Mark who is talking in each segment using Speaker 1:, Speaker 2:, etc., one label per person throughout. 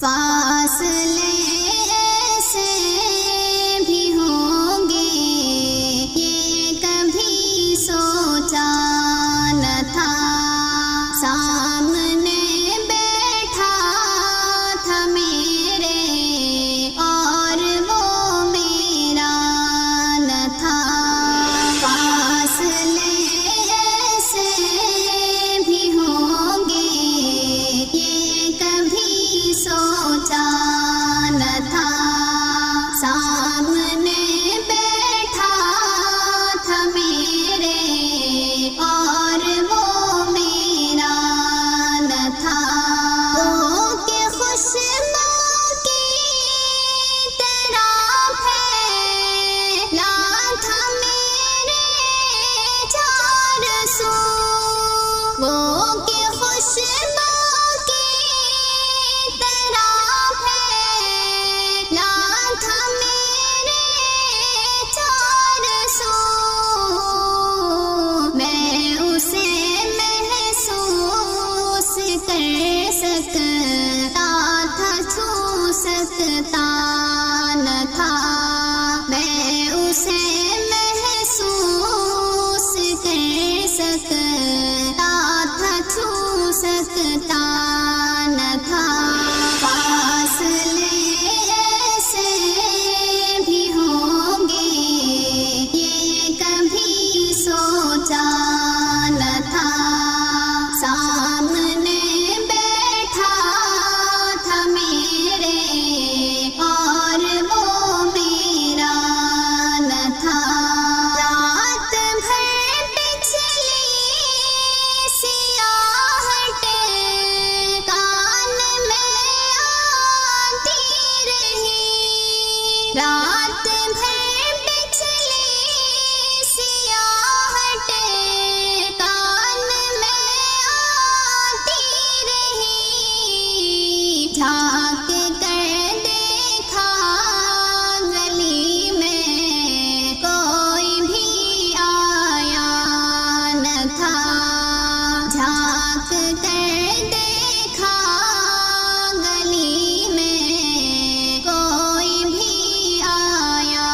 Speaker 1: فاصلے ایسے بھی ہوں گے یہ کبھی سوچا نہ تھا، سامنے بیٹھا تھا میرے اور وہ میرا نہ تھا۔ فاصلے ایسے بھی ہوں گے یہ کبھی سوچا نہ تھا، سامنے بیٹھا تھا میرے اور وہ میرا نہ تھا۔ وہ کہ خوشبو کی طرح پھیلا تھا میرے چار سو، وہ کہ خوشبو کی طرح پھیلا تھا میرے چار سو، میں اسے محسوس کر سکتا تھا، چھو سکتا نہ تھا، میں اسے محسوس کر سکتا تھا، چھو سکتا نہ تھا۔ فاصلے ایسے بھی ہوں گے یہ کبھی سوچا نہ تھا، سامنے بیٹھا تھا میرے اور وہ میرا نہ تھا۔ رات بھر پچھلی سیاہٹ کان میں آتی رہی، رات بھر پچھلی سیاہٹ کان میں آتی رہی، جھانک کر دیکھا گلی میں کوئی بھی آیا نہ تھا، جھانک کر دیکھا گلی میں کوئی بھی آیا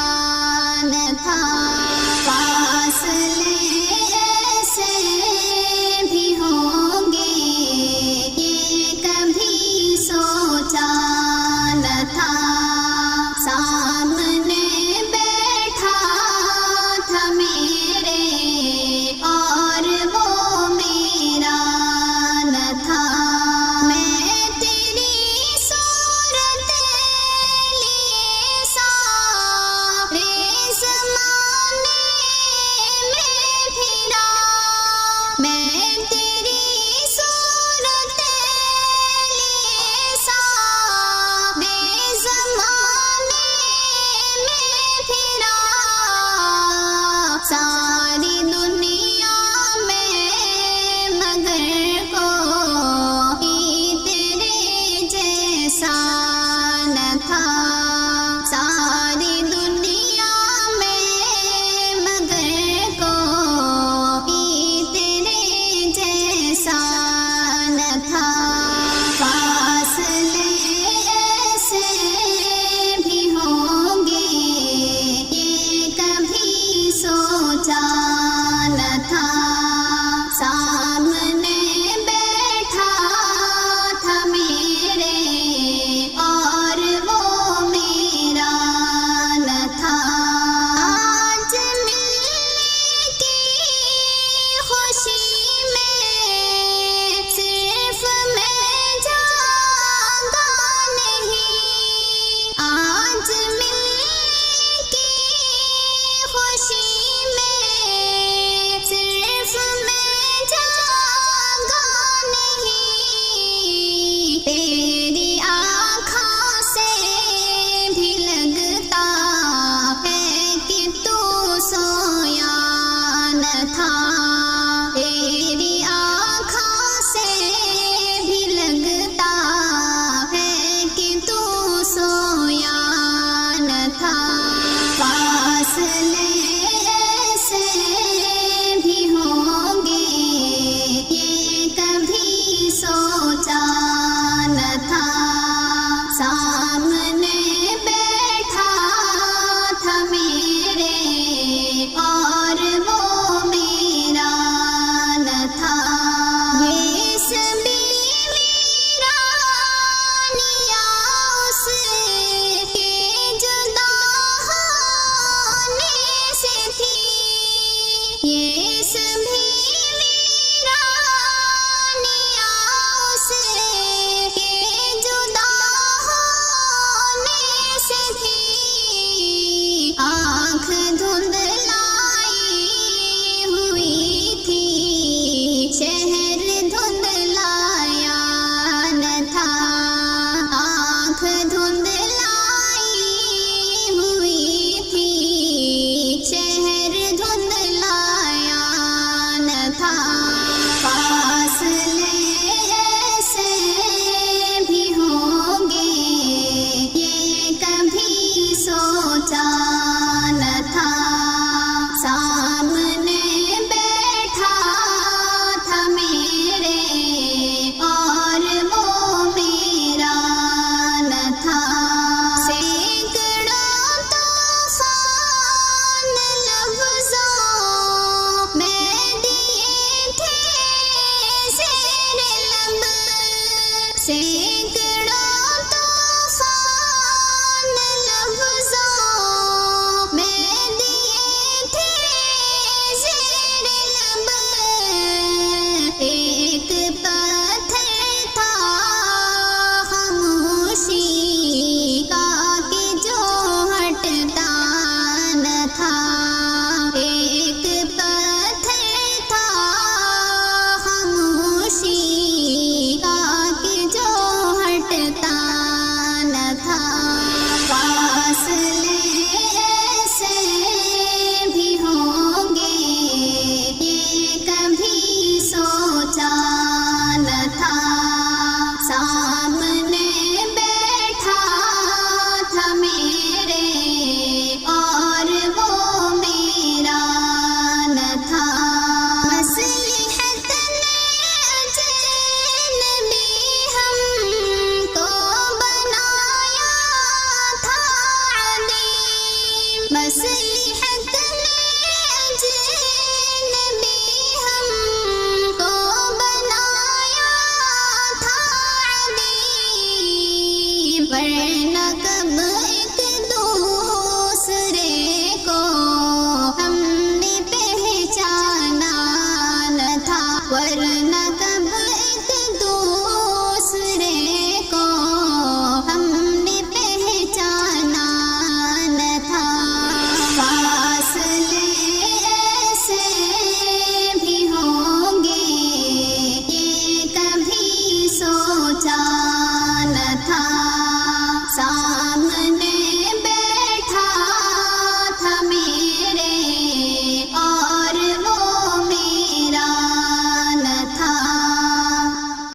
Speaker 1: دھندلائی ہوئی تھی، شہر دھندلایا نہ تھا، آنکھ دھندلائی ہوئی تھی، شہر دھندلایا نہ تھا۔